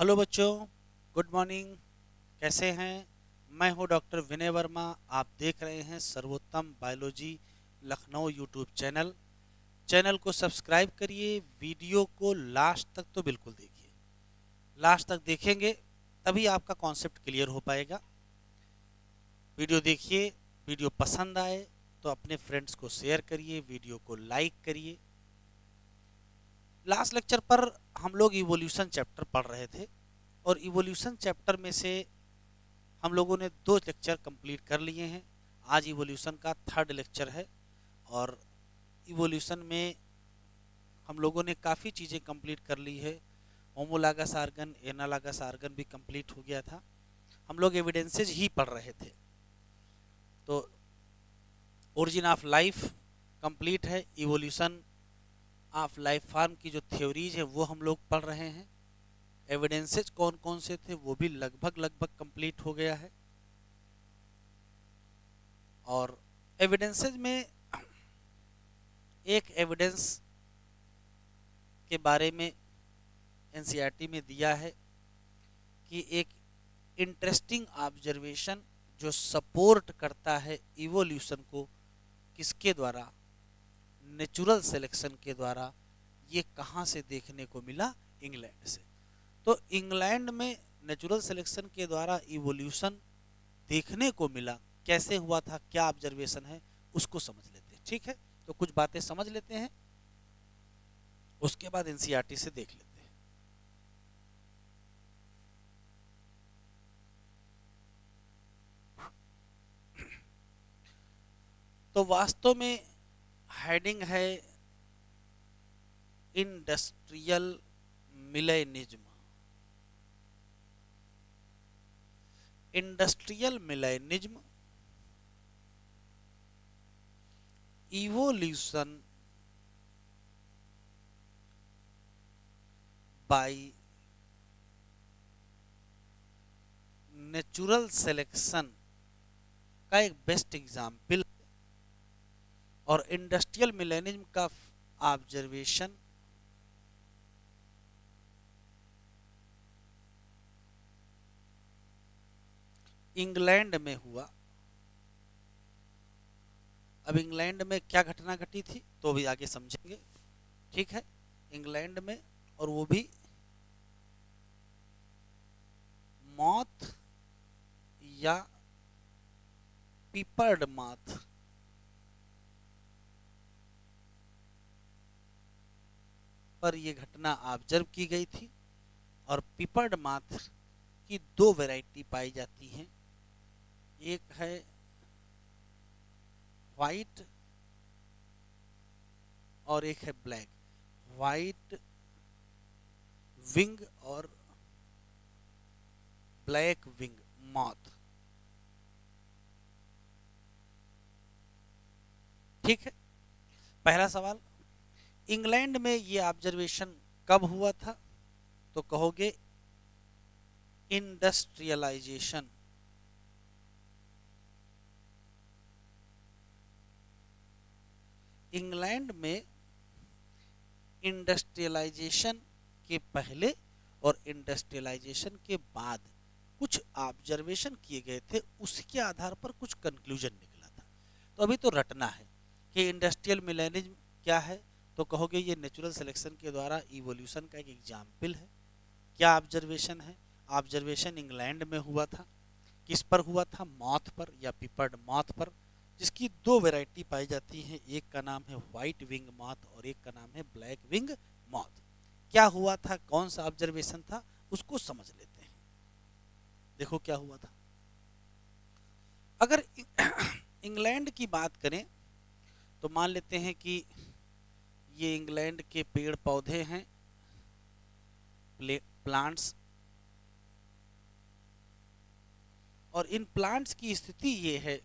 Hello बच्चों, good morning. कैसे हैं? मैं हूं डॉक्टर विनय वर्मा। आप देख रहे हैं सर्वोत्तम biology Lucknow YouTube channel. Channel को सब्सक्राइब करिए, वीडियो को लास्ट तक तो बिल्कुल देखिए। लास्ट तक देखेंगे तभी आपका कॉन्सेप्ट क्लियर हो पाएगा। वीडियो देखिए, वीडियो पसंद आए तो अपने फ्रेंड्स को शेयर करिए, वीडियो को लाइक करिए। लास्ट लेक्चर पर हम लोग इवोल्यूशन चैप्टर पढ़ रहे थे और इवोल्यूशन चैप्टर में से हम लोगों ने 2 लेक्चर कंप्लीट कर लिए हैं। आज इवोल्यूशन का 3rd लेक्चर है और इवोल्यूशन में हम लोगों ने काफ़ी चीज़ें कंप्लीट कर ली है। होमोलागस आर्गन, एनालॉगस आर्गन भी कंप्लीट हो गया था। हम लोग एविडेंसेज ही पढ़ रहे थे। तो ओरिजिन ऑफ लाइफ कंप्लीट है। इवोल्यूशन ऑफ लाइफ फार्म की जो थ्योरीज है वो हम लोग पढ़ रहे हैं। एविडेंसेज कौन कौन से थे वो भी लगभग लगभग कंप्लीट हो गया है। और एविडेंसेज में एक एविडेंस के बारे में एनसीईआरटी में दिया है कि एक इंटरेस्टिंग ऑब्जर्वेशन जो सपोर्ट करता है इवोल्यूशन को, किसके द्वारा? नेचुरल सिलेक्शन के द्वारा। ये कहाँ से देखने को मिला? इंग्लैंड से। तो इंग्लैंड में नेचुरल सिलेक्शन के द्वारा इवोल्यूशन देखने को मिला। कैसे हुआ था, क्या ऑब्जर्वेशन है, उसको समझ लेते हैं। ठीक है, तो कुछ बातें समझ लेते हैं, उसके बाद एनसीईआरटी से देख लेते हैं। तो वास्तव में हेडिंग है industrial मिलेनिज्म। Industrial मिलेनिज्म, evolution by natural selection का एक बेस्ट एग्जाम्पल और इंडस्ट्रियल मिलेनिज्म का ऑब्जर्वेशन इंग्लैंड में हुआ। अब इंग्लैंड में क्या घटना घटी थी तो भी आगे समझेंगे। ठीक है, इंग्लैंड में, और वो भी मॉथ या पीपर्ड मॉथ पर यह घटना ऑब्जर्व की गई थी। और पीपर्ड मॉथ की 2 वैरायटी पाई जाती हैं। एक है व्हाइट और एक है ब्लैक। व्हाइट विंग और ब्लैक विंग मॉथ। ठीक है, पहला सवाल, इंग्लैंड में ये ऑब्जर्वेशन कब हुआ था? तो कहोगे इंडस्ट्रियलाइजेशन। इंग्लैंड में इंडस्ट्रियलाइजेशन के पहले और इंडस्ट्रियलाइजेशन के बाद कुछ ऑब्जर्वेशन किए गए थे, उसके आधार पर कुछ कंक्लूजन निकला था। तो अभी तो रटना है कि इंडस्ट्रियल मिलेनिज्म क्या है। तो कहोगे ये नेचुरल सिलेक्शन के द्वारा इवोल्यूशन का एक एग्जाम्पल है। क्या ऑब्जर्वेशन है? ऑब्जर्वेशन इंग्लैंड में हुआ था। किस पर हुआ था? मॉथ पर या पिपर्ड मॉथ पर, जिसकी 2 वैरायटी पाई जाती हैं। एक का नाम है व्हाइट विंग मॉथ और एक का नाम है ब्लैक विंग मॉथ। क्या हुआ था, कौन सा ऑब्जर्वेशन था, उसको समझ लेते हैं। देखो क्या हुआ था। अगर इंग्लैंड की बात करें तो मान लेते हैं कि ये इंग्लैंड के पेड़ पौधे हैं, प्लांट्स। और इन प्लांट्स की स्थिति ये है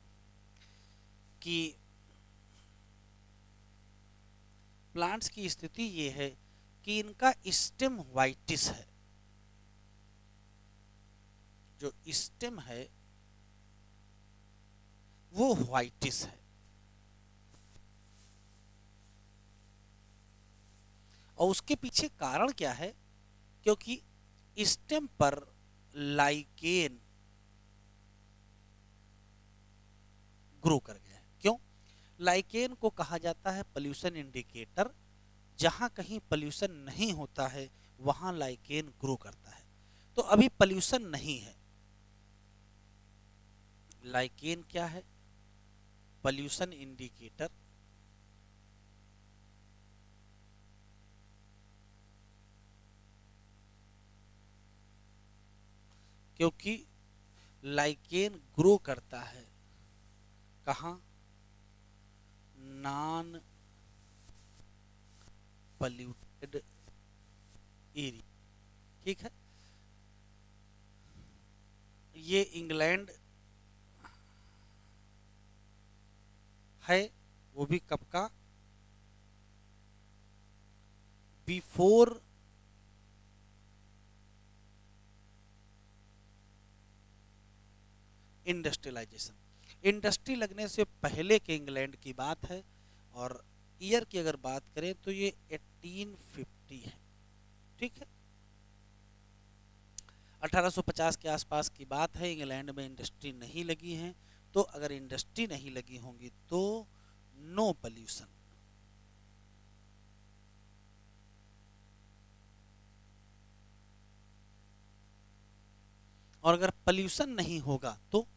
कि इनका स्टेम व्हाइटिस है। जो स्टेम है वो व्हाइटिस है। और उसके पीछे कारण क्या है? क्योंकि स्टेम पर लाइकेन ग्रो कर गया है। क्यों? लाइकेन को कहा जाता है पोल्यूशन इंडिकेटर। जहां कहीं पोल्यूशन नहीं होता है वहां लाइकेन ग्रो करता है। तो अभी पोल्यूशन नहीं है। लाइकेन क्या है? Pollution indicator. क्योंकि लाइकेन ग्रो करता है कहाँ? Non polluted area. ठीक है। ये इंग्लैंड है, वो भी कब का? Before industrialisation. इंडस्ट्री लगने से पहले के इंग्लैंड की बात है। और ईयर की अगर बात करें तो ये 1850 है। ठीक है। 1850 के आसपास की बात है। इंग्लैंड में इंडस्ट्री नहीं लगी है। तो अगर इंडस्ट्री नहीं लगी होंगी तो नो पोल्यूशन। और अगर पोल्यूशन नहीं होगा तो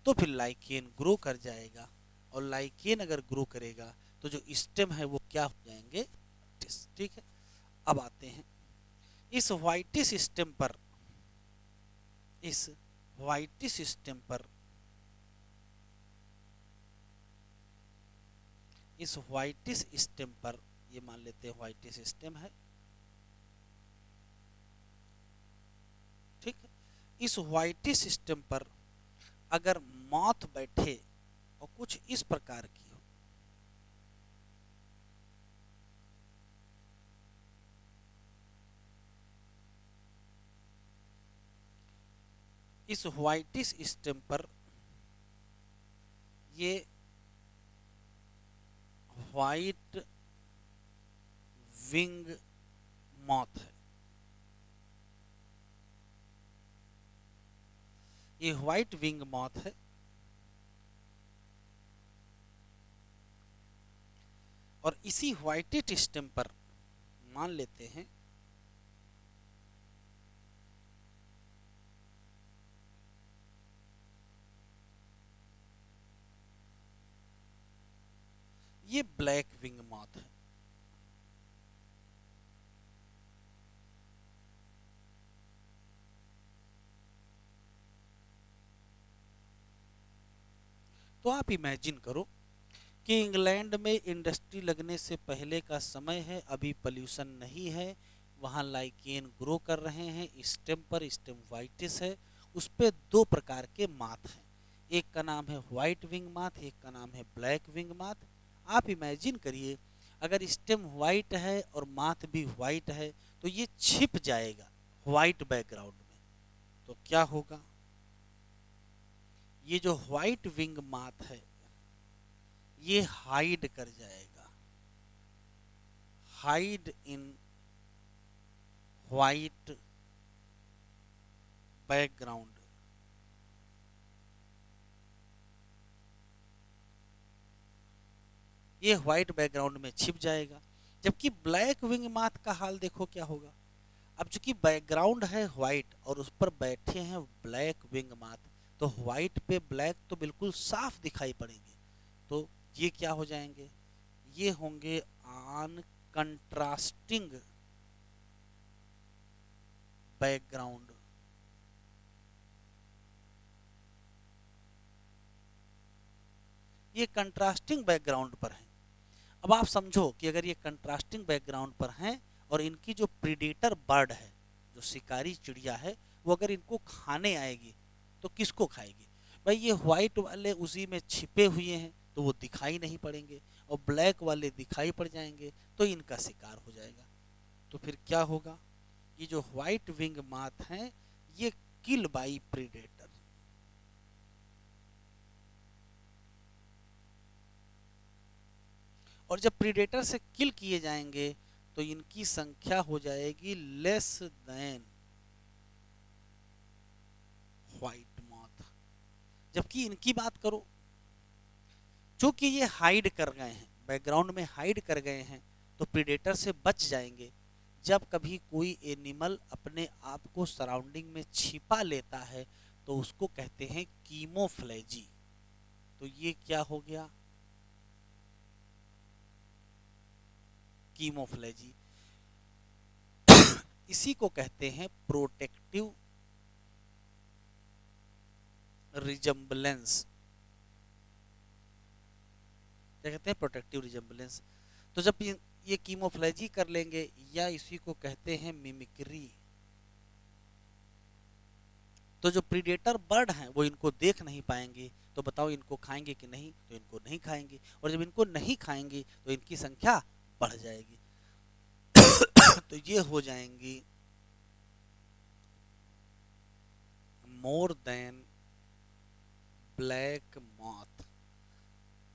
फिर लाइकेन ग्रो कर जाएगा। और लाइकेन अगर ग्रो करेगा तो जो स्टेम है वो क्या हो जाएंगे? ठीक है। अब आते हैं इस व्हाइटिस स्टेम पर। इस व्हाइटिस स्टेम पर, इस व्हाइटिस स्टेम पर, ये मान लेते हैं व्हाइटिस स्टेम है। ठीक है। इस व्हाइटिस स्टेम पर अगर मॉथ बैठे और कुछ इस प्रकार की हो, इस व्हाइटिस स्टेम पर ये व्हाइट विंग मॉथ है। ये व्हाइट विंग मॉथ है। और इसी व्हाइटेड स्टेम पर मान लेते हैं ये ब्लैक विंग मॉथ है। तो आप इमेजिन करो कि इंग्लैंड में इंडस्ट्री लगने से पहले का समय है, अभी पोल्यूशन नहीं है, वहाँ लाइकेन ग्रो कर रहे हैं। स्टेम पर स्टेम वाइटिस है, उस पे दो प्रकार के माथ हैं। एक का नाम है व्हाइट विंग माथ, एक का नाम है ब्लैक विंग माथ। आप इमेजिन करिए अगर स्टेम वाइट है और माथ भी वाइट है तो ये छिप जाएगा व्हाइट बैकग्राउंड में। तो क्या होगा? ये जो व्हाइट विंग माथ है ये हाइड कर जाएगा, हाइड इन व्हाइट बैकग्राउंड। ये व्हाइट बैकग्राउंड में छिप जाएगा। जबकि ब्लैक विंग माथ का हाल देखो क्या होगा। अब चूंकि बैकग्राउंड है व्हाइट और उस पर बैठे हैं ब्लैक विंग माथ, तो व्हाइट पे ब्लैक तो बिल्कुल साफ दिखाई पड़ेंगे। तो ये क्या हो जाएंगे? ये होंगे ऑन कंट्रास्टिंग बैकग्राउंड। ये कंट्रास्टिंग बैकग्राउंड पर है। अब आप समझो कि अगर ये कंट्रास्टिंग बैकग्राउंड पर हैं और इनकी जो प्रीडेटर बर्ड है, जो शिकारी चिड़िया है, वो अगर इनको खाने आएगी तो किसको खाएगी? भाई ये व्हाइट वाले उसी में छिपे हुए हैं तो वो दिखाई नहीं पड़ेंगे, और ब्लैक वाले दिखाई पड़ जाएंगे तो इनका शिकार हो जाएगा। तो फिर क्या होगा? ये जो व्हाइट विंग माथ हैं ये किल बाई प्रीडेटर। और जब प्रीडेटर से किल किए जाएंगे तो इनकी संख्या हो जाएगी लेस देन व्हाइट मॉथ। जबकि इनकी बात करो, चूंकि ये हाइड कर गए हैं, बैकग्राउंड में हाइड कर गए हैं, तो प्रीडेटर से बच जाएंगे। जब कभी कोई एनिमल अपने आप को सराउंडिंग में छिपा लेता है तो उसको कहते हैं कीमोफ्लेजी। तो ये क्या हो गया, कीमोफ्लेजी। इसी को कहते हैं प्रोटेक्टिव रिजम्बलेंस। क्या कहते हैं, प्रोटेक्टिव रिजम्बलेंस। तो जब ये कीमोफ्लेजी कर लेंगे, या इसी को कहते हैं मिमिक्री। तो जो प्रीडेटर बर्ड हैं वो इनको देख नहीं पाएंगे, तो बताओ इनको खाएंगे कि नहीं, तो इनको नहीं खाएंगे। और जब इनको नहीं खाएंगे तो इनकी संख्या बढ़ जाएगी। तो ये हो जाएंगी मोर देन ब्लैक मॉथ।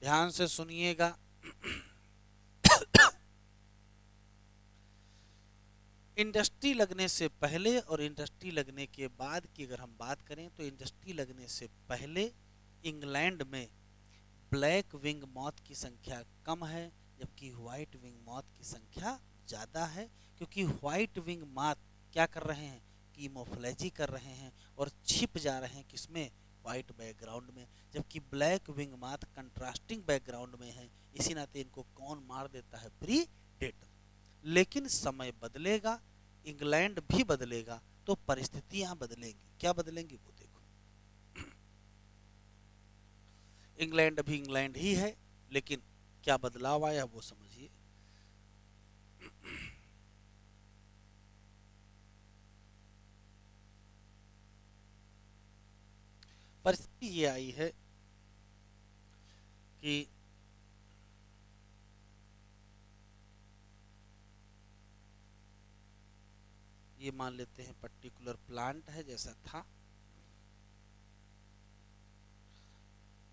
ध्यान से सुनिएगा। इंडस्ट्री लगने से पहले और इंडस्ट्री लगने के बाद की अगर हम बात करें, तो इंडस्ट्री लगने से पहले इंग्लैंड में ब्लैक विंग मॉथ की संख्या कम है, जबकि व्हाइट विंग मॉथ की संख्या ज़्यादा है। क्योंकि व्हाइट विंग मॉथ क्या कर रहे हैं, कीमोफ्लेजी कर रहे हैं और छिप जा रहे हैं किसमें, व्हाइट बैकग्राउंड में। जबकि black wing moth contrasting background में है, इसी नाते इनको कौन मार देता है, प्रीडेटर। लेकिन समय बदलेगा, इंग्लैंड भी बदलेगा, तो परिस्थितियां बदलेंगी। क्या बदलेंगी वो देखो। इंग्लैंड अभी इंग्लैंड ही है, लेकिन क्या बदलाव आया वो समझिए। परिस्थिति ये आई है कि ये मान लेते हैं पर्टिकुलर प्लांट है जैसा था,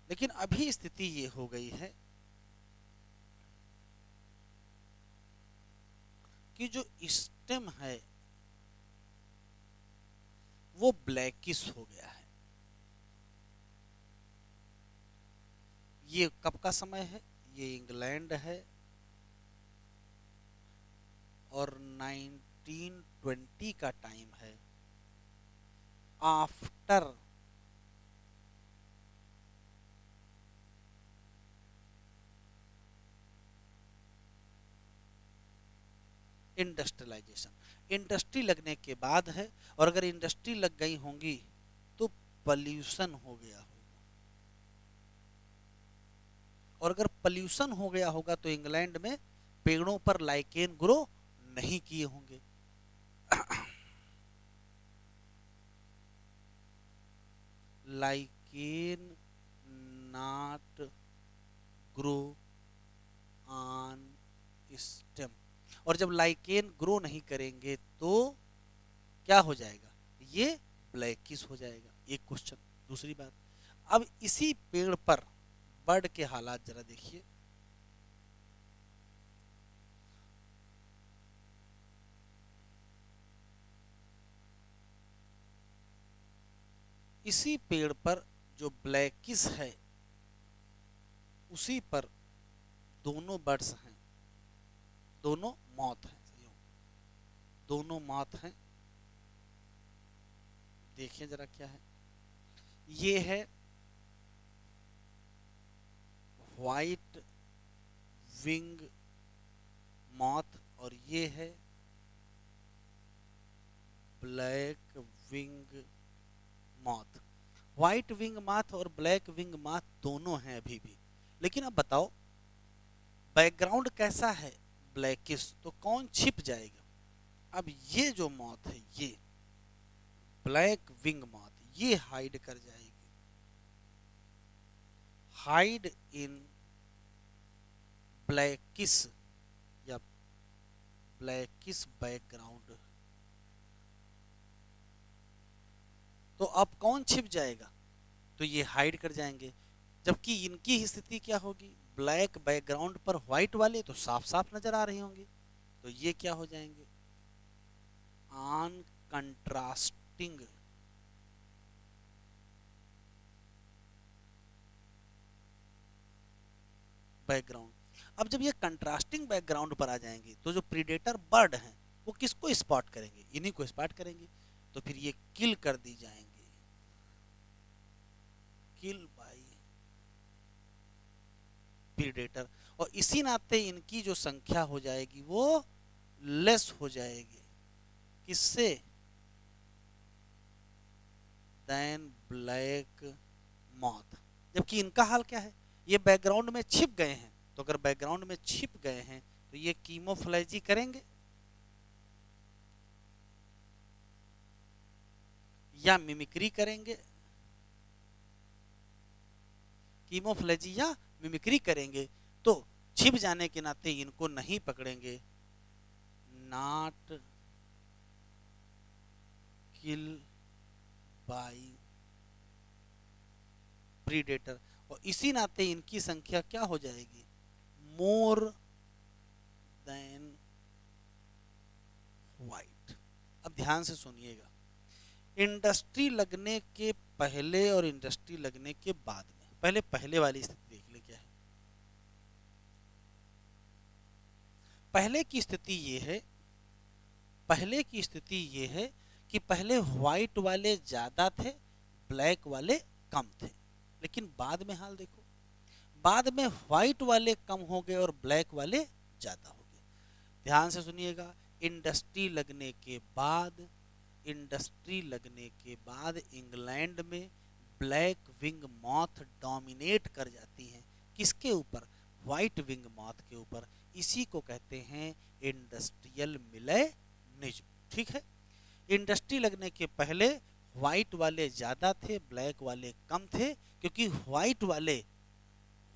लेकिन अभी स्थिति ये हो गई है कि जो स्टेम है वो ब्लैकिश हो गया है। ये कब का समय है, ये इंग्लैंड है और 1920 का टाइम है, आफ्टर इंडस्ट्रियलाइजेशन। इंडस्ट्री लगने के बाद है, और अगर इंडस्ट्री लग गई होंगी तो पॉल्यूशन हो गया होगा, और अगर पॉल्यूशन हो गया होगा तो इंग्लैंड में पेड़ों पर लाइकेन ग्रो नहीं किए होंगे। Lichen not grow on stem. और जब लाइकेन ग्रो नहीं करेंगे तो क्या हो जाएगा, ये ब्लैकिश हो जाएगा। एक क्वेश्चन। दूसरी बात, अब इसी पेड़ पर बर्ड के हालात जरा देखिए। इसी पेड़ पर जो ब्लैकिश है, उसी पर दोनों बर्ड्स हैं, दोनों मॉथ हैं, दोनों मॉथ हैं। देखिए जरा क्या है, ये है व्हाइट विंग मॉथ और ये है black wing moth. White wing moth और ब्लैक विंग मॉथ दोनों हैं अभी भी। लेकिन अब बताओ बैकग्राउंड कैसा है, ब्लैकिश, तो कौन छिप जाएगा। अब ये जो मॉथ है, ये ब्लैक विंग मॉथ, ये हाइड कर जाएगी, हाइड इन ब्लैकिश या ब्लैकिश बैकग्राउंड। तो अब कौन छिप जाएगा, तो ये हाइड कर जाएंगे। जबकि इनकी स्थिति क्या होगी, ब्लैक बैकग्राउंड पर व्हाइट वाले तो साफ साफ नजर आ रहे होंगे, तो ये क्या हो जाएंगे, ऑन कंट्रास्टिंग बैकग्राउंड। अब जब ये कंट्रास्टिंग बैकग्राउंड पर आ जाएंगे तो जो प्रीडेटर बर्ड हैं वो किसको स्पॉट करेंगे, इन्हीं को स्पॉट करेंगे, तो फिर ये किल कर दी जाएंगे, किल बाय प्रीडेटर। और इसी नाते इनकी जो संख्या हो जाएगी वो लेस हो जाएगी, किससे, देन ब्लैक मॉथ। जबकि इनका हाल क्या है, ये बैकग्राउंड में छिप गए हैं, तो अगर बैकग्राउंड में छिप गए हैं तो ये कीमोफ्लेजी करेंगे या मिमिक्री करेंगे, कीमोफ्लेजी या मिमिक्री करेंगे, तो छिप जाने के नाते इनको नहीं पकड़ेंगे, नॉट किल बाय प्रीडेटर। और इसी नाते इनकी संख्या क्या हो जाएगी, मोर देन वाइट। अब ध्यान से सुनिएगा, इंडस्ट्री लगने के पहले और इंडस्ट्री लगने के बाद में, पहले पहले वाली स्थिति देख ले क्या है। पहले की स्थिति ये है, पहले की स्थिति ये है कि पहले व्हाइट वाले ज्यादा थे, ब्लैक वाले कम थे। लेकिन बाद में हाल देखो, बाद में व्हाइट वाले कम हो गए और ब्लैक वाले ज्यादा हो गए। ध्यान से सुनिएगा, इंडस्ट्री लगने के बाद, इंडस्ट्री लगने के बाद इंग्लैंड में ब्लैक विंग मॉथ डोमिनेट कर जाती हैं, किसके ऊपर, व्हाइट विंग मॉथ के ऊपर। इसी को कहते हैं इंडस्ट्रियल मिलेनिज्म। ठीक है, इंडस्ट्री लगने के पहले व्हाइट वाले ज्यादा थे, ब्लैक वाले कम थे, क्योंकि व्हाइट वाले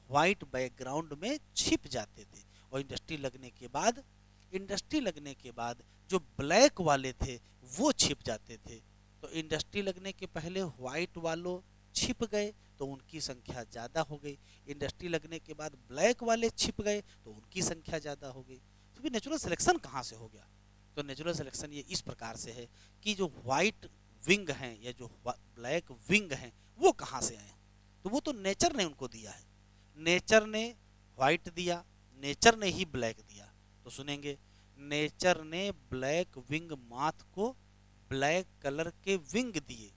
व्हाइट बैकग्राउंड में छिप जाते थे। और इंडस्ट्री लगने के बाद, इंडस्ट्री लगने के बाद जो ब्लैक वाले थे वो छिप जाते थे। तो इंडस्ट्री लगने के पहले व्हाइट वालों छिप गए तो उनकी संख्या ज़्यादा हो गई, इंडस्ट्री लगने के बाद ब्लैक वाले छिप गए तो उनकी संख्या ज़्यादा हो गई। तो फिर नेचुरल सिलेक्शन कहाँ से हो गया, तो नेचुरल सिलेक्शन ये इस प्रकार से है कि जो व्हाइट विंग हैं या जो ब्लैक विंग हैं वो कहाँ से आए, तो वो तो नेचर ने उनको दिया है। नेचर ने व्हाइट दिया, नेचर ने ही ब्लैक दिया। तो सुनेंगे, नेचर ने ब्लैक विंग माथ को ब्लैक कलर के विंग दिए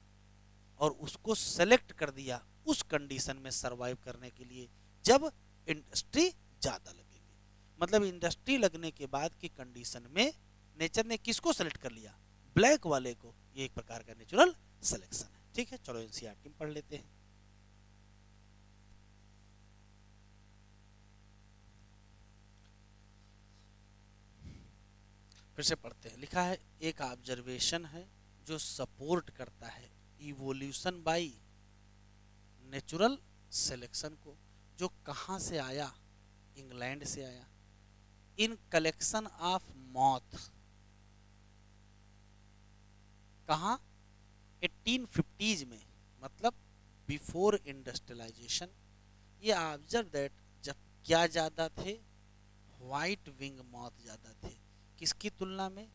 और उसको सेलेक्ट कर दिया उस कंडीशन में सरवाइव करने के लिए जब इंडस्ट्री ज़्यादा लगेगी। मतलब इंडस्ट्री लगने के बाद की कंडीशन में नेचर ने किसको सेलेक्ट कर लिया, ब्लैक वाले को। ये एक प्रकार का नेचुरल सिलेक्शन है। ठीक है, चलो एनसीईआरटी में पढ़ लेते हैं। फिर से पढ़ते हैं। लिखा है, एक ऑब्जर्वेशन है जो सपोर्ट करता है इवोल्यूशन बाय नेचुरल सिलेक्शन को, जो कहाँ से आया, इंग्लैंड से आया। इन कलेक्शन ऑफ मॉथ, कहाँ, 1850s में, मतलब बिफोर इंडस्ट्रियलाइजेशन। ये ऑब्जर्व दैट जब क्या ज़्यादा थे, व्हाइट विंग मॉथ ज़्यादा थे, किसकी तुलना में,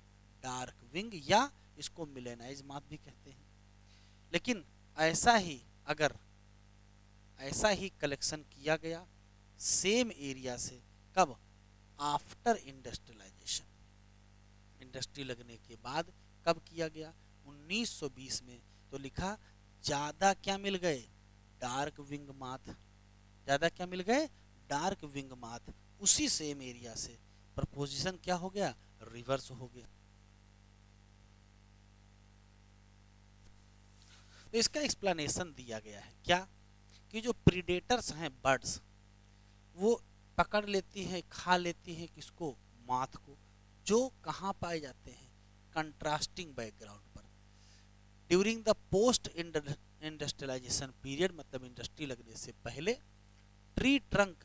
डार्क विंग, या इसको मिलेनाइज मॉथ भी कहते हैं। लेकिन ऐसा ही अगर ऐसा ही कलेक्शन किया गया सेम एरिया से, कब, आफ्टर इंडस्ट्रियलाइजेशन, इंडस्ट्री लगने के बाद कब किया गया, 1920 में। तो लिखा, ज़्यादा क्या मिल गए, डार्क विंग माथ, ज़्यादा क्या मिल गए, डार्क विंग माथ, उसी सेम एरिया से। पर पोजीशन क्या हो गया, रिवर्स हो गया। तो इसका एक्सप्लेनेशन दिया गया है क्या, कि जो प्रीडेटर्स हैं बर्ड्स, वो पकड़ लेती हैं, खा लेती हैं किसको, माथ को, जो कहाँ पाए जाते हैं, कंट्रास्टिंग बैकग्राउंड पर। During the post industrialization period, मतलब इंडस्ट्री लगने से पहले, tree trunk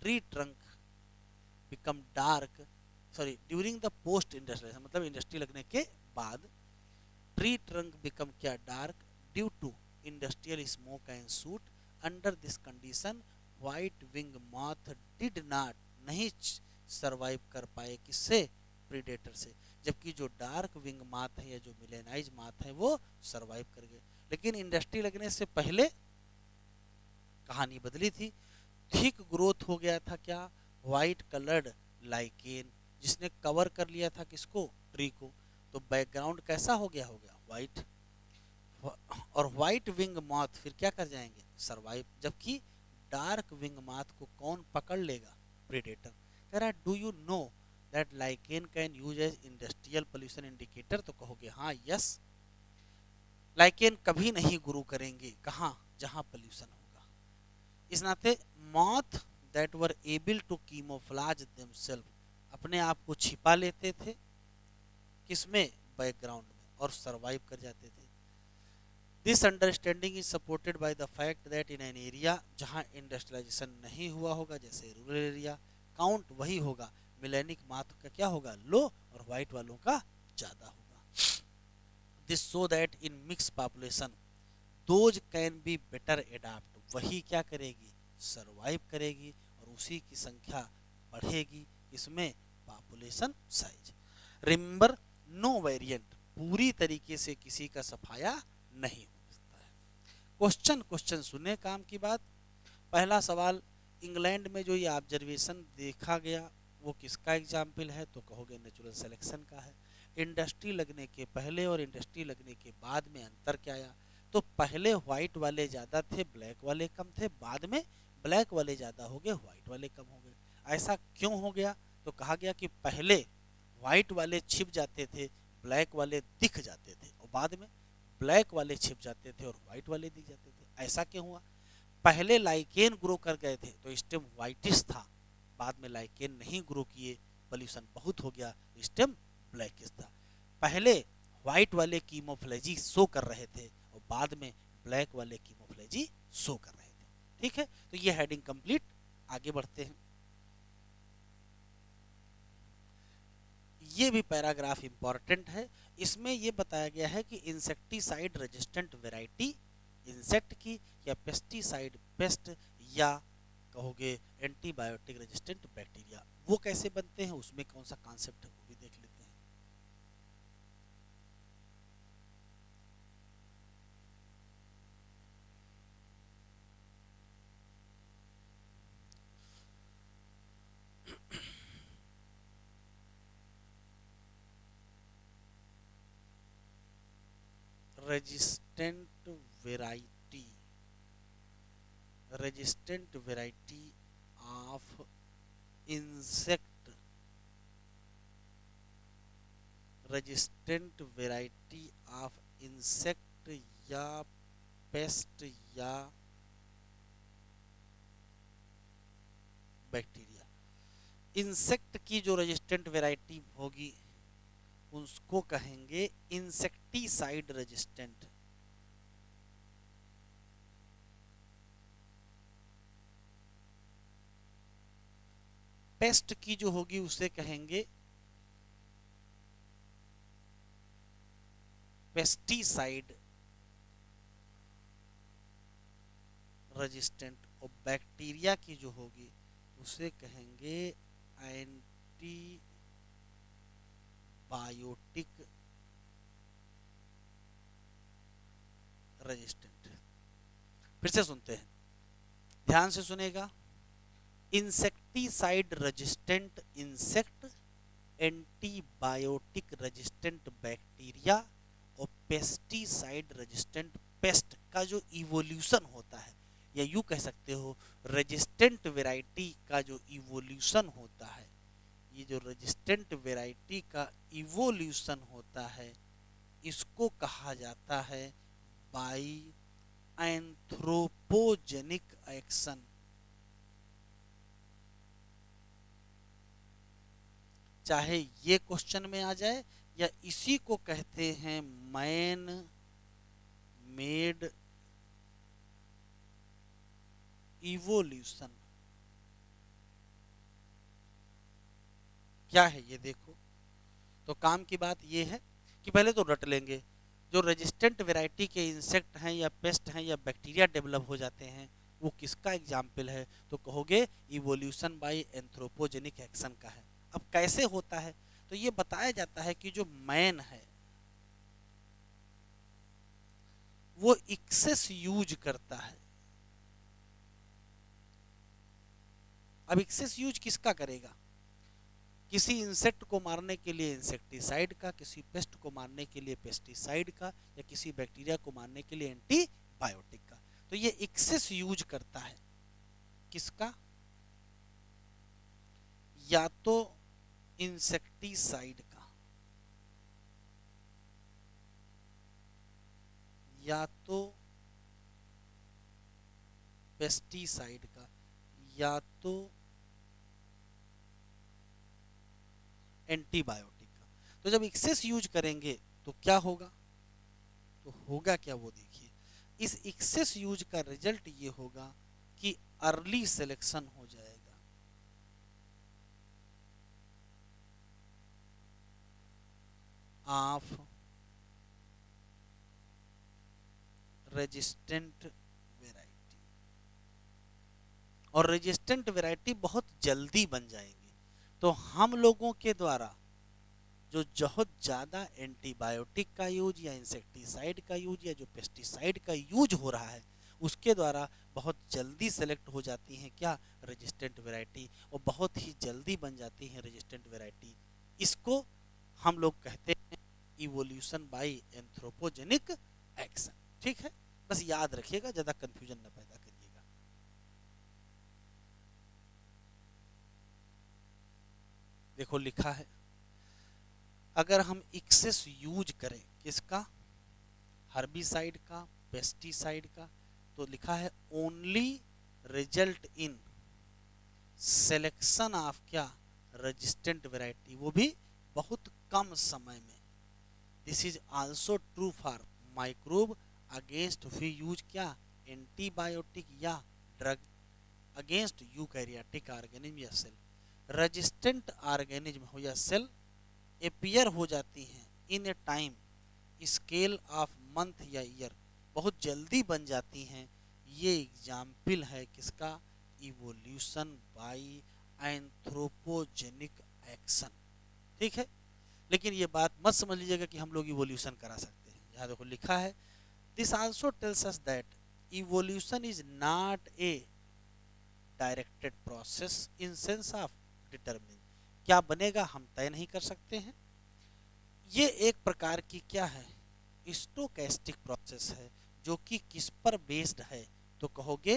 tree trunk become dark, sorry, during the post industrialization मतलब इंडस्ट्री लगने के बाद, ट्री ट्रंक बिकम क्या, dark, due to industrial smoke and soot. Under this condition white wing moth did not, नहीं survive कर पाए, किससे, predator से। जबकि जो डार्क विंग माथ है या जो मिलेनाइज माथ है वो सरवाइव कर गए। लेकिन इंडस्ट्री लगने से पहले कहानी बदली थी। थिक ग्रोथ हो गया था क्या, व्हाइट कलर्ड लाइकेन, जिसने कवर कर लिया था किसको, ट्री को। तो बैकग्राउंड कैसा हो गया व्हाइट। और व्हाइट विंग मॉथ फिर क्या कर जाएंगे, सरवाइव। जबकि डार्क विंग मॉथ को कौन पकड़ लेगा, प्रेडेटर। कह रहा है do you know that lichen can use as industrial pollution indicator. तो कहोगे हाँ यस, लाइकेन कभी नहीं ग्रो करेंगे कहाँ, जहां पोल्यूशन होगा। इस नाते moth that were able to camouflage themself, अपने आप को छिपा लेते थे किसमें, बैकग्राउंड में, और सरवाइव कर जाते थे। This understanding is supported by the fact that in an area जहां इंडस्ट्रियलाइजेशन नहीं हुआ होगा, जैसे रूरल एरिया, काउंट वही होगा, मिलेनिक माथ का क्या होगा, लो, और व्हाइट वालों का ज्यादा होगा। This so that in mix population those can be better adapt, वही क्या करेगी, सरवाइव करेगी, और उसी की संख्या बढ़ेगी, इसमें population size. Remember no variant, पूरी तरीके से किसी का सफाया नहीं हो सकता है। क्वेश्चन क्वेश्चन सुने काम की बात। पहला सवाल, इंग्लैंड में जो ये ऑब्जर्वेशन देखा गया वो किसका एग्जाम्पल है, तो कहोगे नेचुरल सिलेक्शन का है। इंडस्ट्री लगने के पहले और इंडस्ट्री लगने के बाद में अंतर क्या आया, तो पहले व्हाइट वाले ज़्यादा थे, ब्लैक वाले कम थे, बाद में ब्लैक वाले ज़्यादा हो गए, व्हाइट वाले कम हो गए। ऐसा क्यों हो गया, तो कहा गया कि पहले व्हाइट वाले छिप जाते थे, ब्लैक वाले दिख जाते थे, और बाद में ब्लैक वाले छिप जाते थे और व्हाइट वाले दिख जाते थे। ऐसा क्यों हुआ, पहले लाइकेन ग्रो कर गए थे तो स्टेम व्हाइटिश था, बाद में लाइकेन नहीं ग्रो किए, पोल्यूशन बहुत हो गया, स्टेम ब्लैकिश था। पहले व्हाइट वाले कीमोफ्लेजी शो कर रहे थे और बाद में ब्लैक वाले कीमोफ्लेजी शो कर रहे थे। ठीक है, तो ये हेडिंग कंप्लीट। आगे बढ़ते हैं। ये भी पैराग्राफ इंपॉर्टेंट है। इसमें ये बताया गया है कि इंसेक्टिसाइड रेजिस्टेंट वैरायटी इंसेक्ट की, या पेस्टिसाइड पेस्ट, या कहोगे एंटीबायोटिक रेजिस्टेंट बैक्टीरिया, वो कैसे बनते हैं, उसमें कौन सा कॉन्सेप्ट है वो भी देख लेते हैं। Resistant variety, resistant variety of insect, resistant variety of insect या पेस्ट या बैक्टीरिया। इंसेक्ट की जो रेजिस्टेंट वैरायटी होगी उसको कहेंगे इंसेक्टिसाइड रेजिस्टेंट। पेस्ट की जो होगी उसे कहेंगे पेस्टिसाइड रेजिस्टेंट, और बैक्टीरिया की जो होगी उसे कहेंगे एंटीबायोटिक रेजिस्टेंट। फिर से सुनते हैं, ध्यान से सुनेगा। Insecticide resistant insect, antibiotic resistant bacteria, और पेस्टिसाइड रेजिस्टेंट पेस्ट का जो इवोल्यूशन होता है, या यूं कह सकते हो रेजिस्टेंट वैरायटी का जो इवोल्यूशन होता है, ये जो रेजिस्टेंट वैरायटी का इवोल्यूशन होता है इसको कहा जाता है बाई एंथ्रोपोजेनिक एक्शन। चाहे ये क्वेश्चन में आ जाए या इसी को कहते हैं मैन मेड इवोल्यूशन। क्या है ये देखो, तो काम की बात ये है कि पहले तो रट लेंगे, जो रेजिस्टेंट वैरायटी के इंसेक्ट हैं या पेस्ट हैं या बैक्टीरिया डेवलप हो जाते हैं वो किसका एग्जाम्पल है, तो कहोगे इवोल्यूशन बाय एंथ्रोपोजेनिक एक्शन का है। अब कैसे होता है, तो ये बताया जाता है कि जो मैन है वो एक्सेस यूज करता है, अब एक्सेस यूज किसका करेगा? किसी इंसेक्ट को मारने के लिए इंसेक्टिसाइड का, किसी पेस्ट को मारने के लिए पेस्टिसाइड का, या किसी बैक्टीरिया को मारने के लिए एंटीबायोटिक का। तो ये एक्सेस यूज करता है किसका? या तो इंसेक्टिसाइड का, या तो पेस्टिसाइड का, या तो एंटीबायोटिक का। तो जब एक्सेस यूज करेंगे तो क्या होगा? तो होगा क्या वो देखिए। इस एक्सेस यूज का रिजल्ट ये होगा कि अर्ली सिलेक्शन हो जाएगा, ऑफ रेजिस्टेंट वेराइटी, और रेजिस्टेंट वेराइटी बहुत जल्दी बन जाएंगी। तो हम लोगों के द्वारा जो बहुत ज़्यादा एंटीबायोटिक का यूज या इंसेक्टिसाइड का यूज या जो पेस्टिसाइड का यूज हो रहा है, उसके द्वारा बहुत जल्दी सेलेक्ट हो जाती हैं क्या? रेजिस्टेंट वैरायटी, और बहुत ही जल्दी बन जाती हैं रेजिस्टेंट वैरायटी। इसको हम लोग कहते हैं इवोल्यूशन बाय एंथ्रोपोजेनिक एक्शन। ठीक है, बस याद रखिएगा, ज़्यादा कंफ्यूजन न पैदा करिएगा। देखो लिखा है, अगर हम एक्सेस यूज करें किसका? हर्बिसाइड का, पेस्टिसाइड का, तो लिखा है only result in selection of क्या? रेजिस्टेंट वैरायटी, वो भी बहुत कम समय में। This is also true for microbe against we use क्या? एंटीबायोटिक या ड्रग अगेंस्ट यूकैरियोटिक ऑर्गेनिज्म या सेल। रेजिस्टेंट ऑर्गेनिज्म हो या सेल अपीयर हो जाती हैं in a time scale of month या ईयर, बहुत जल्दी बन जाती हैं। ये एग्जाम्पल है किसका? Evolution by anthropogenic action. ठीक है, लेकिन ये बात मत समझ लीजिएगा कि हम लोग इवोल्यूशन करा सकते हैं। यहाँ देखो लिखा है, this also tells us that evolution is not a directed process in sense of determine. क्या बनेगा हम तय नहीं कर सकते हैं। ये एक प्रकार की क्या है? स्टोकेस्टिक प्रोसेस है, जो कि किस पर बेस्ड है? तो कहोगे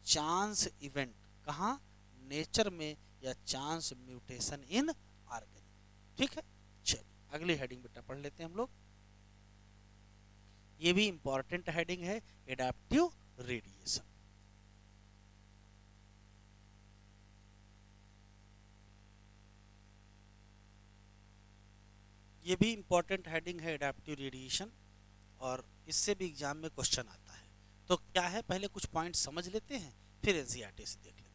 चांस इवेंट। कहाँ? नेचर में, या चांस म्यूटेशन इन ऑर्गेनिज्म। ठीक है, चलिए अगली हेडिंग बेटा पढ़ लेते हैं हम लोग। ये भी इंपॉर्टेंट हेडिंग है, एडाप्टिव रेडिएशन। ये भी इंपॉर्टेंट हेडिंग है, एडाप्टिव रेडिएशन, और इससे भी एग्जाम में क्वेश्चन आता है। तो क्या है, पहले कुछ पॉइंट समझ लेते हैं, फिर एनसीईआरटी से देख लेते हैं।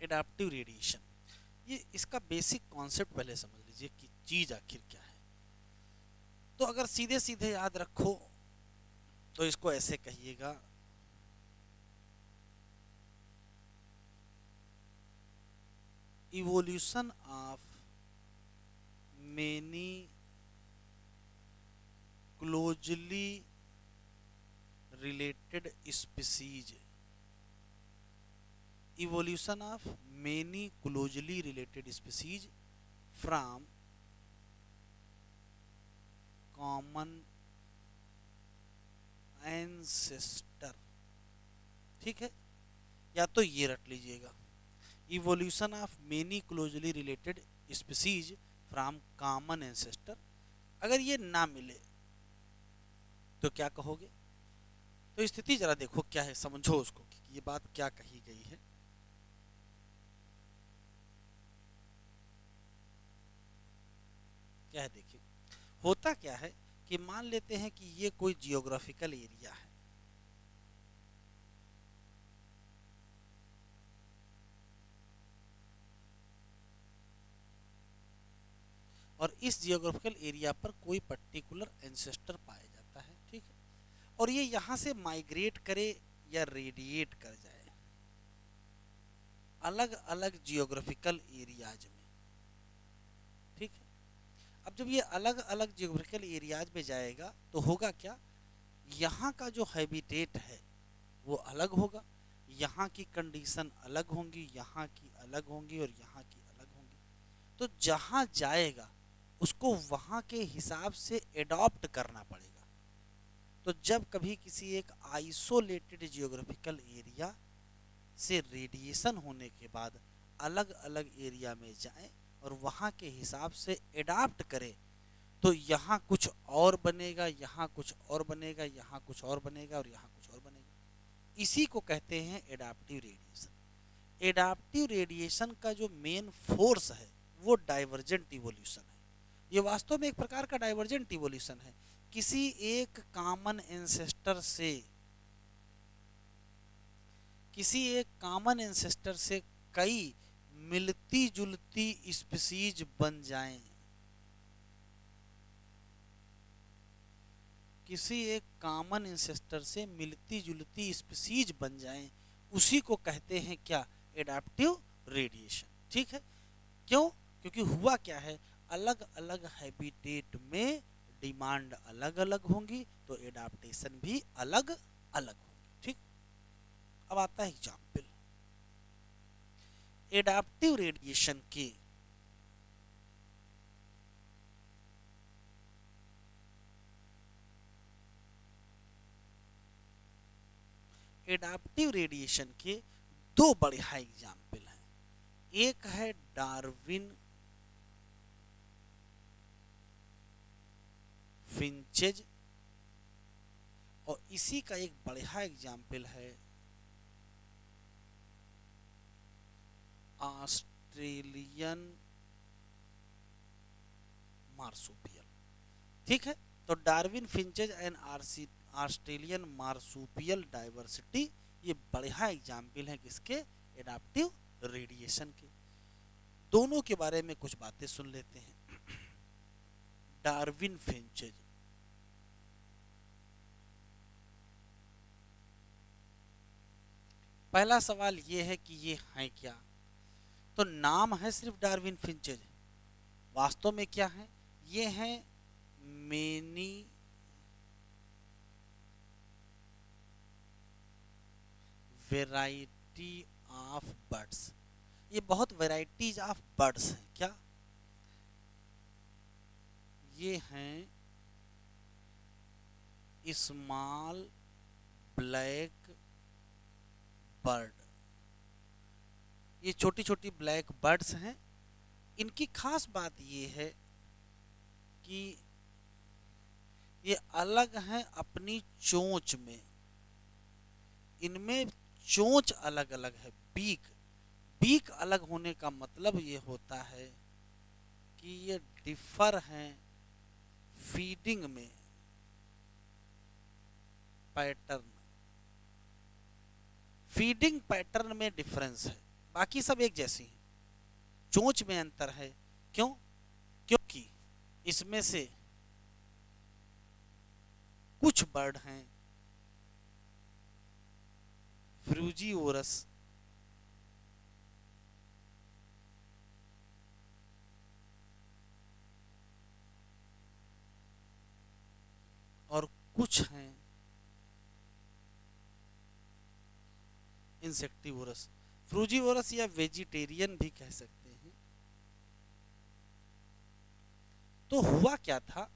एडाप्टिव रेडिएशन, ये इसका बेसिक कॉन्सेप्ट पहले समझ लीजिए कि चीज आखिर क्या है। तो अगर सीधे सीधे याद रखो तो इसको ऐसे कहिएगा, evolution of many closely related species, evolution of many closely related species from common ancestor। ठीक है, या तो ये रट लीजिएगा, evolution of many closely related species from common ancestor। अगर ये ना मिले तो क्या कहोगे? तो स्थिति जरा देखो क्या है, समझो उसको कि ये बात क्या कही गई है। क्या है देखिए, होता क्या है कि मान लेते हैं कि ये कोई जियोग्राफिकल एरिया है, और इस जियोग्राफिकल एरिया पर कोई पर्टिकुलर एंसेस्टर पाया जाता है। ठीक है, और ये यहाँ से माइग्रेट करे या रेडिएट कर जाए अलग अलग जियोग्राफिकल एरियाज में। ठीक है, अब जब ये अलग अलग जियोग्राफिकल एरियाज में जाएगा तो होगा क्या, यहाँ का जो हैबिटेट है वो अलग होगा, यहाँ की कंडीशन अलग होंगी, यहाँ की अलग होंगी और यहाँ की अलग होंगी। तो जहाँ जाएगा उसको वहाँ के हिसाब से एडॉप्ट करना पड़ेगा। तो जब कभी किसी एक आइसोलेटेड जियोग्राफिकल एरिया से रेडिएशन होने के बाद अलग अलग एरिया में जाएं और वहाँ के हिसाब से एडाप्ट करें, तो यहाँ कुछ और बनेगा, यहाँ कुछ और बनेगा, यहाँ कुछ और बनेगा और यहाँ कुछ और बनेगा। इसी को कहते हैं एडाप्टिव रेडिएशन। एडाप्टिव रेडिएशन का जो मेन फोर्स है वो डाइवर्जेंट इवोल्यूशन है। ये वास्तव में एक प्रकार का डाइवर्जेंट इवोल्यूशन है। किसी एक कॉमन एंसेस्टर से कई मिलती जुलती स्पीसीज बन जाएं, किसी एक कॉमन एंसेस्टर से मिलती जुलती स्पीसीज बन जाएं, उसी को कहते हैं क्या, एडाप्टिव रेडिएशन। ठीक है, क्यों, क्योंकि हुआ क्या है, अलग अलग हैबिटेट में डिमांड अलग अलग होंगी तो एडाप्टेशन भी अलग अलग होंगी। ठीक, अब आता है एग्जाम्पल एडाप्टिव रेडिएशन के। एडाप्टिव रेडिएशन के दो बढ़िया एग्जाम्पल हैं। एक है डार्विन फिंचेज और इसी का एक बढ़िया एग्जाम्पल है ऑस्ट्रेलियन मार्सुपियल। ठीक है, तो Darwin finches and Australian marsupial diversity ये बढ़िया एग्जाम्पल है किसके, एडाप्टिव रेडिएशन के। दोनों के बारे में कुछ बातें सुन लेते हैं। डार्विन फिंचेज, पहला सवाल ये है कि ये हैं क्या। तो नाम है सिर्फ डार्विन फिंचेज, वास्तव में क्या है, ये हैं मेनी वेराइटी ऑफ बर्ड्स। ये बहुत वेराइटीज ऑफ बर्ड्स हैं क्या, ये हैं स्मॉल ब्लैक बर्ड। ये छोटी छोटी ब्लैक बर्ड्स हैं। इनकी खास बात ये है कि ये अलग हैं अपनी चोंच में, इनमें चोंच अलग अलग है। बीक अलग होने का मतलब ये होता है कि ये डिफर हैं फीडिंग में पैटर्न, फीडिंग पैटर्न में डिफरेंस है, बाकी सब एक जैसी हैं, चोंच में अंतर है। क्यों, क्योंकि इसमें से कुछ बर्ड हैं फ्रूजीवोरस और कुछ हैं इंसेक्टिवोरस। फ्रूजीवोरस या वेजिटेरियन भी कह सकते हैं। तो हुआ क्या था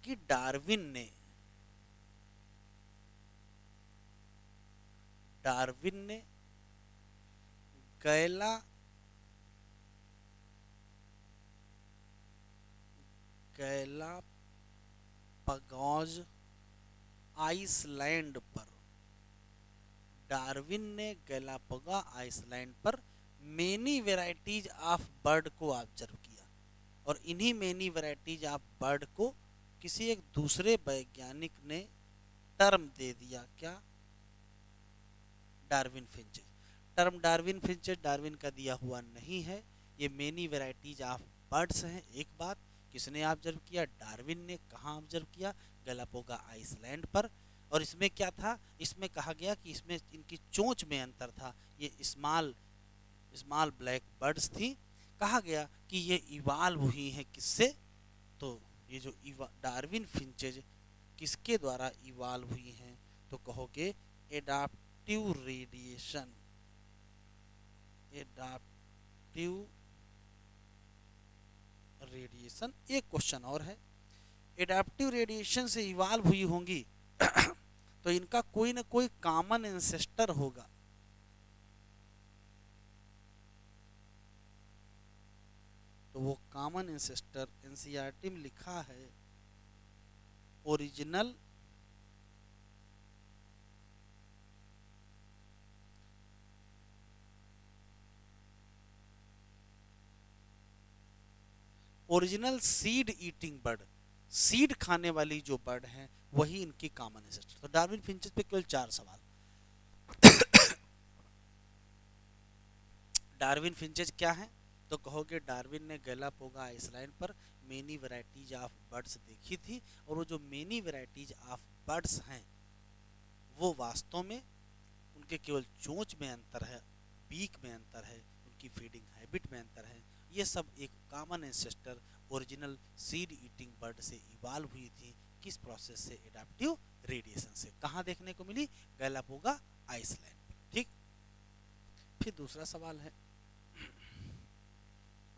कि डार्विन ने गैलापागोस आइसलैंड पर, डार्विन ने गैलापागोस आइसलैंड पर मेनी वेराइटीज ऑफ बर्ड को ऑब्जर्व किया और इन्हीं मेनी वेराइटीज ऑफ बर्ड को किसी एक दूसरे वैज्ञानिक ने टर्म दे दिया, क्या, Darwin finches. Term Darwin finches Darwin का दिया हुआ नहीं है, ये मेनी वेराइटीज ऑफ बर्ड्स हैं। एक बात, किसने ऑब्जर्व किया, डार्विन ने। कहाँ ऑब्जर्व किया, गैलापागोस आइसलैंड पर। और इसमें क्या था, इसमें कहा गया कि इसमें इनकी चोंच में अंतर था, ये स्मॉल स्मॉल ब्लैक बर्ड्स थी। कहा गया कि ये इवाल्व हुई हैं किससे, तो ये जो डार्विन फिंचेज किसके द्वारा इवाल्व हुई हैं, तो कहोगे एडाप्टिव रेडिएशन, एडाप्टिव रेडिएशन। एक क्वेश्चन और है, एडाप्टिव रेडिएशन से इवाल्व हुई होंगी तो इनका कोई ना कोई कॉमन एंसेस्टर होगा। तो वो कॉमन एंसेस्टर एनसीईआरटी में लिखा है original original seed eating bird, seed खाने वाली जो बर्ड है वही इनकी कॉमन एंसेस्टर। तो डार्विन फिंचेस पे केवल 4 सवाल। डार्विन फिंचेस क्या है, तो कहोगे डार्विन ने गैलापागोस आइसलैंड पर मेनी वैरायटीज ऑफ बर्ड्स देखी थी, और वो जो मेनी वैरायटीज ऑफ बर्ड्स हैं वो वास्तव में उनके केवल चोंच में अंतर है, बीक में अंतर है, उनकी फीडिंग हैबिट में अंतर है, ये सब एक common ancestor original seed eating bird से इवाल्व हुई थी। किस प्रोसेस से, एडाप्टिव रेडिएशन से। कहाँ देखने को मिली, गैलापागोस आइसलैंड पर। ठीक, फिर दूसरा सवाल है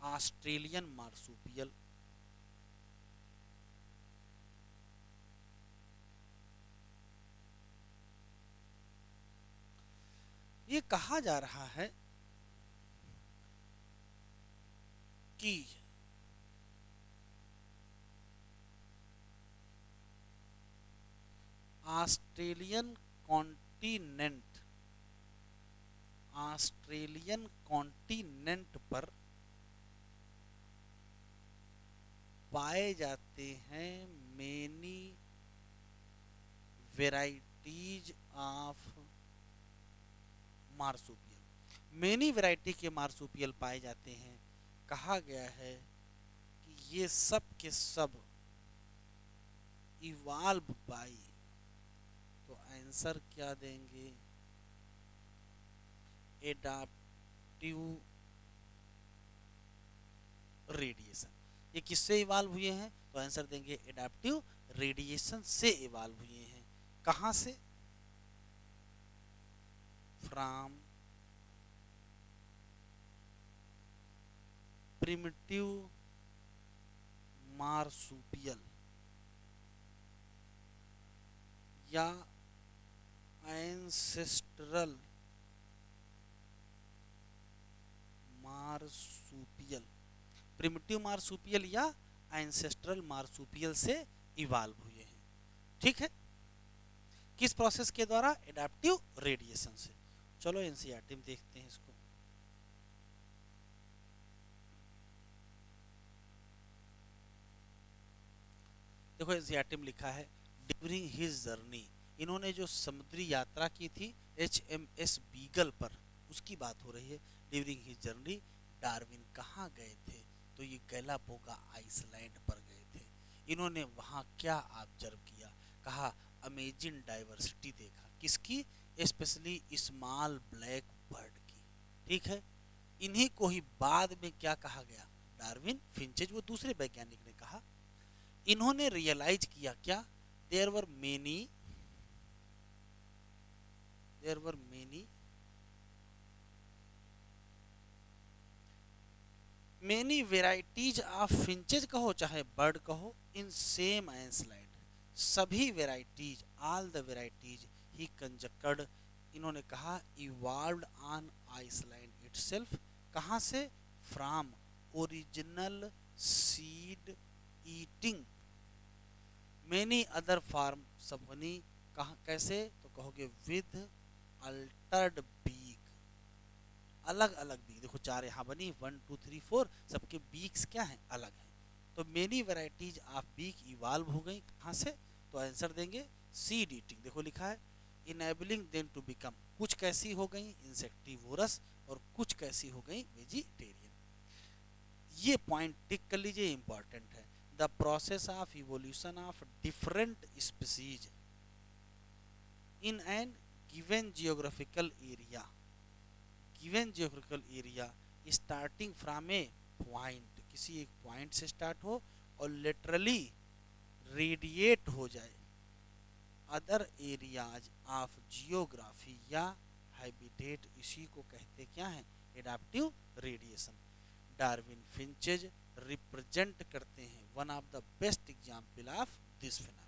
ऑस्ट्रेलियन मार्सूपियल, ये कहा जा रहा है कि ऑस्ट्रेलियन कॉन्टिनेंट, ऑस्ट्रेलियन कॉन्टिनेंट पर पाए जाते हैं many varieties of marsupial, many variety के मार्सूपियल पाए जाते हैं। कहा गया है कि ये सब के सब इवाल्व बाई, तो आंसर क्या देंगे, एडाप्टिव रेडिएशन। ये किससे इवाल्व हुए हैं, तो आंसर देंगे एडाप्टिव रेडिएशन से इवाल्व हुए हैं। कहां से, फ्रॉम प्रिमिटिव मार्सूपियल या एंसेस्ट्रल मार्सूपियल, प्रिमिटिव मार्सूपियल या एंसेस्ट्रल मार्सूपियल से इवाल्व हुए हैं। ठीक है, किस प्रोसेस के द्वारा, एडाप्टिव रेडिएशन से। चलो एनसीईआरटी में देखते हैं इसको। देखो एनसीईआरटी में लिखा है ड्यूरिंग हिज जर्नी, इन्होंने जो समुद्री यात्रा की थी HMS बीगल पर, उसकी बात हो रही है। ड्यूरिंग हिज जर्नी डार्विन कहाँ गए थे, तो ये गैलापागोस आइसलैंड पर गए थे। इन्होंने वहाँ क्या ऑब्जर्व किया, कहा अमेजिंग डाइवर्सिटी देखा, किसकी, स्पेशली स्मॉल ब्लैक बर्ड की। ठीक है, इन्हीं को ही बाद में क्या कहा गया, डार्विन फिंचेज, वो दूसरे वैज्ञानिक ने कहा। इन्होंने रियलाइज किया क्या, there were many many varieties of finches कहो चाहे बर्ड कहो, इन सेम आइसलैंड, सभी varieties, all the varieties he conjectured, इन्होंने कहा इवॉल्व्ड ऑन आइसलैंड इटसेल्फ। कहाँ से, from original seed eating many other form सबनी, कहा कैसे, तो कहोगे विद अल्टर्ड बीक, अलग अलग बीक। देखो 4 यहाँ बनी, 1 2 3 4, सबके बीक्स क्या हैं, अलग हैं। तो many varieties of beak evolve हो गई, कहाँ से, तो आंसर देंगे सीड ईटिंग। देखो लिखा है इनेबलिंग देम टू बिकम, कुछ कैसी हो गई इंसेक्टिवोरस और कुछ कैसी हो गई वेजिटेरियन। ये पॉइंट टिक कर लीजिए, इंपॉर्टेंट है। The process of evolution of different species, in an given geographical area, given geographical area starting from A point, किसी एक पॉइंट से स्टार्ट हो और लिटरली रेडिएट हो जाए अदर एरियाज ऑफ जियोग्राफी या हैबिटेट, इसी को कहते क्या है, adaptive radiation. Darwin finches represent करते हैं one of the best example of this phenomena.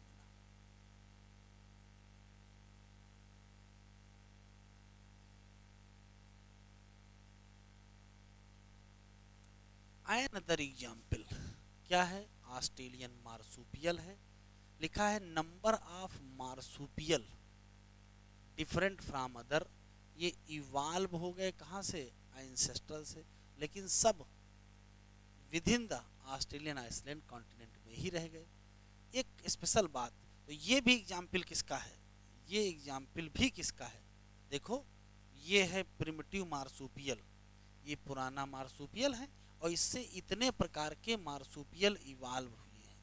Another example क्या है, ऑस्ट्रेलियन मार्सुपियल है, लिखा है number of marsupial different from other, ये इवाल्व हो गए कहाँ से, एंसेस्ट्रल से, लेकिन सब within the Australian island continent में ही रह गए। एक स्पेशल बात, तो ये भी एग्जाम्पल किसका है, ये एग्जाम्पल भी किसका है, देखो ये है प्रिमिटिव मार्सुपियल, ये पुराना मार्सुपियल है और इससे इतने प्रकार के मार्सुपियल इवाल्व हुए हैं,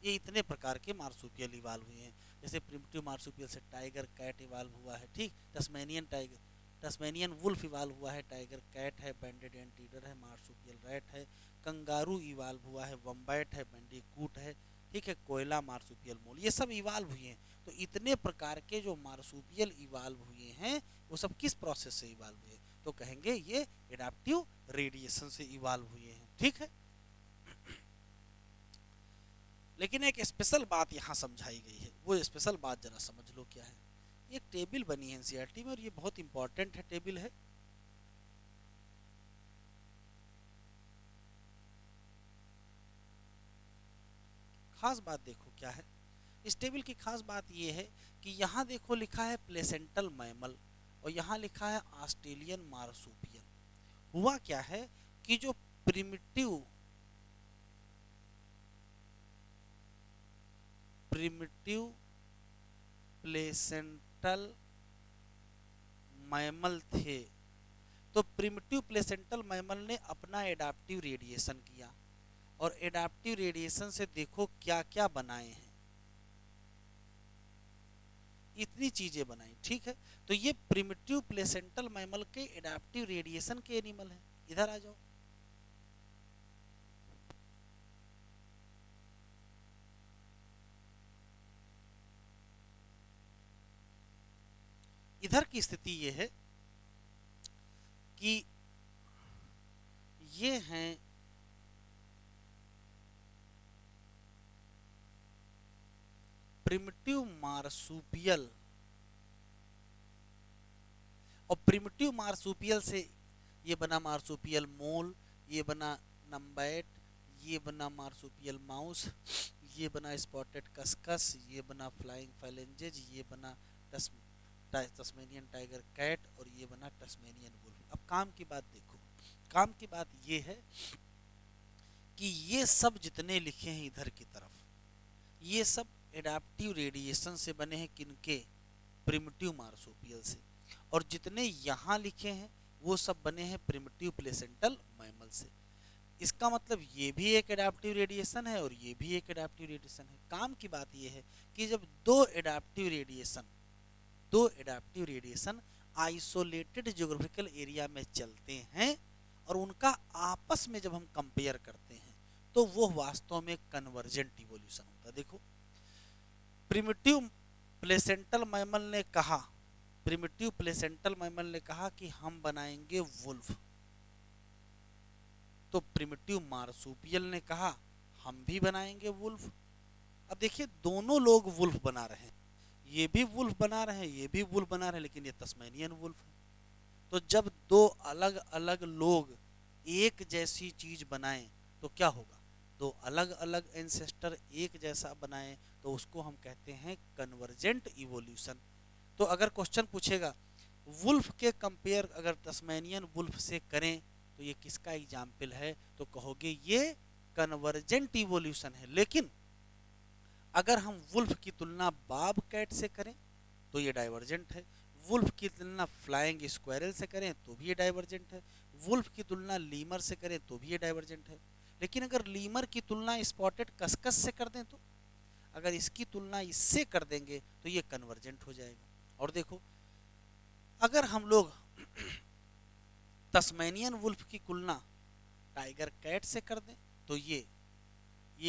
ये इतने प्रकार के मार्सुपियल इवाल्व हुए हैं। जैसे प्रिमिटिव मार्सुपियल से टाइगर कैट इवाल्व हुआ है, ठीक, Tasmanian tiger, Tasmanian wolf evolve हुआ है, टाइगर कैट है, बैंडेड एंटीडर है, मार्सुपियल रैट है, कंगारू इवाल्व हुआ है, वम्बैट है, बैंडिकूट है, ठीक है, कोयला मार्सुपियल मोल, ये सब इवाल्व हुए हैं। तो इतने प्रकार के जो मार्सुपियल इवाल्व हुए हैं वो सब किस प्रोसेस से इवाल्व हुए, तो कहेंगे ये एडाप्टिव रेडिएशन से इवाल्व हुए हैं, ठीक है। लेकिन एक स्पेशल बात यहाँ समझाई गई है, वो स्पेशल बात जरा समझ लो क्या है। एक टेबल बनी है एनसीईआरटी में और ये बहुत इंपॉर्टेंट है टेबल है, खास बात देखो क्या है, इस टेबल की खास बात ये है कि यहाँ देखो लिखा है प्लेसेंटल मैमल और यहाँ लिखा है ऑस्ट्रेलियन मार्सुपियल। हुआ क्या है कि जो प्रिमिटिव प्लेसेंटल मैमल थे, तो प्रिमिटिव प्लेसेंटल मैमल ने अपना एडाप्टिव रेडिएशन किया और एडाप्टिव रेडिएशन से देखो क्या क्या बनाए हैं, इतनी चीजें बनाई, ठीक है। तो ये प्रिमिटिव प्लेसेंटल मैमल के एडाप्टिव रेडिएशन के एनिमल हैं। इधर आ जाओ, इधर की स्थिति ये है कि ये हैं प्रिमिटिव मार्सुपियल और प्रिमिटिव मार्सुपियल से ये बना मार्सुपियल मोल, ये बना नम्बैट, ये बना मार्सुपियल माउस, ये बना स्पॉटेड कस्कस, ये बना फ्लाइंग फैलेंजेज, ये बना टस्मेनियन टाइगर कैट और ये बना टस्मेनियन वुल्फ। अब काम की बात देखो, काम की बात ये है कि ये सब जितने लिखे हैं इधर की तरफ, ये सब एडाप्टिव रेडिएशन से बने हैं, किनके, प्रिमिटिव मार्सुपियल से, और जितने यहाँ लिखे हैं वो सब बने हैं प्रिमिटिव प्लेसेंटल मैमल से। इसका मतलब ये भी एक एडाप्टिव रेडिएशन है और ये भी एक एडाप्टिव रेडिएशन है। काम की बात ये है कि जब दो adaptive radiation isolated geographical area में चलते हैं और उनका आपस में जब हम कंपेयर करते हैं तो वो वास्तव में कन्वर्जेंट इवोल्यूशन होता है। देखो प्रिमिटिव प्लेसेंटल मैमल ने कहा, प्रिमिटिव प्लेसेंटल मैमल ने कहा कि हम बनाएंगे वुल्फ, तो प्रिमिटिव मार्सुपियल ने कहा हम भी बनाएंगे वुल्फ। अब देखिए दोनों लोग वुल्फ बना रहे हैं, ये भी वुल्फ बना रहे हैं, ये भी वुल्फ बना रहे हैं, लेकिन ये तस्मेनियन वुल्फ है। तो जब दो अलग अलग लोग एक जैसी चीज बनाएं तो क्या होगा, दो अलग अलग एंसेस्टर एक जैसा बनाएं तो उसको हम कहते हैं कन्वर्जेंट इवोल्यूशन। तो अगर क्वेश्चन पूछेगा वुल्फ के कंपेयर अगर तस्मेनियन वुल्फ से करें तो ये किसका एग्जाम्पल है, तो कहोगे ये कन्वर्जेंट इवोल्यूशन है। लेकिन अगर हम वुल्फ की तुलना बाब कैट से करें तो ये डाइवर्जेंट है, वुल्फ की तुलना फ्लाइंग स्क्वायरल से करें तो भी ये डाइवर्जेंट है, वुल्फ की तुलना लीमर से करें तो भी ये डाइवर्जेंट है। लेकिन अगर लीमर की तुलना स्पॉटेड कस्कस से कर दें तो, अगर इसकी तुलना इससे कर देंगे तो ये कन्वर्जेंट हो जाएगा। और देखो अगर हम लोग तस्मेनियन वुल्फ की तुलना टाइगर कैट से कर दें तो ये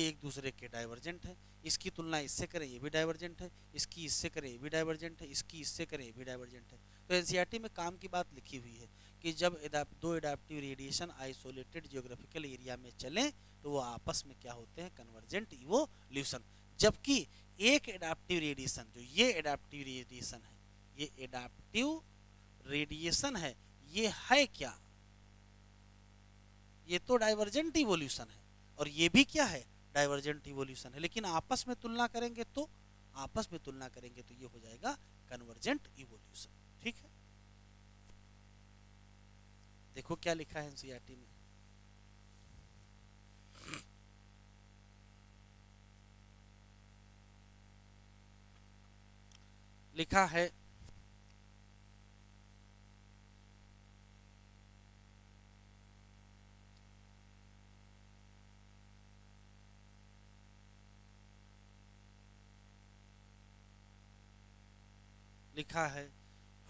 एक दूसरे के डाइवर्जेंट है। इसकी तुलना इससे करें ये भी डाइवर्जेंट है, इसकी इससे करें ये भी डाइवर्जेंट है, इसकी इससे करें ये भी डाइवर्जेंट है। तो एनसीईआरटी में काम की बात लिखी हुई है कि जब दो adaptive radiation isolated geographical area में चलें तो वो आपस में क्या होते हैं, कन्वर्जेंट इवोल्यूशन। जबकि एक एडाप्टिव रेडिएशन, जो ये एडाप्टिव रेडिएशन है, ये एडाप्टिव रेडिएशन है, ये है क्या, ये तो डाइवर्जेंट इवोल्यूशन है और ये भी क्या है, डाइवर्जेंट इवोल्यूशन है। लेकिन आपस में तुलना करेंगे तो ये हो जाएगा कन्वर्जेंट इवोल्यूशन। ठीक है, देखो क्या लिखा है एनसीईआरटी में। लिखा है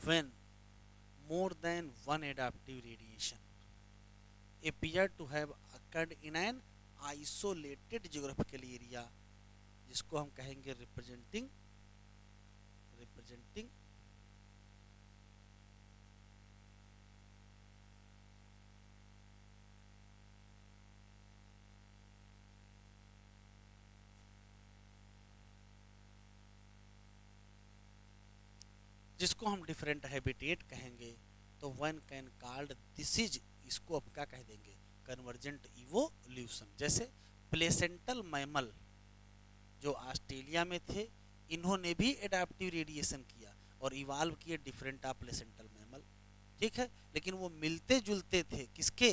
when more than one adaptive radiation appear to have occurred in an isolated geographical area, जिसको हम कहेंगे रिप्रेजेंटिंग जिसको हम डिफरेंट हैबिटेट कहेंगे, तो one can called this is, इसको अब क्या कह देंगे, कन्वर्जेंट इवोल्यूशन। जैसे प्लेसेंटल मैमल जो ऑस्ट्रेलिया में थे, इन्होंने भी एडाप्टिव रेडिएशन किया और इवाल्व किए डिफरेंट ऑफ प्लेसेंटल मैमल। ठीक है, लेकिन वो मिलते जुलते थे किसके,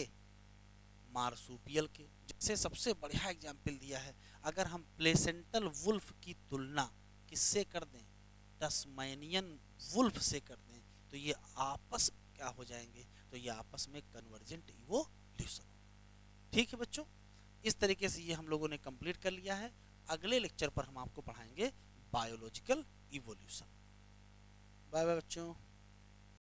मार्सुपियल के। जैसे सबसे बढ़िया एग्जाम्पल दिया है, अगर हम प्लेसेंटल वुल्फ की तुलना किससे कर दें, टस्मेनियन वुल्फ से कर दें, तो ये आपस क्या हो जाएंगे, तो ये आपस में कन्वर्जेंट इवोल्यूशन। ठीक है बच्चों, इस तरीके से ये हम लोगों ने कंप्लीट कर लिया है। अगले लेक्चर पर हम आपको पढ़ाएंगे बायोलॉजिकल इवोल्यूशन। बाय बाय बच्चों।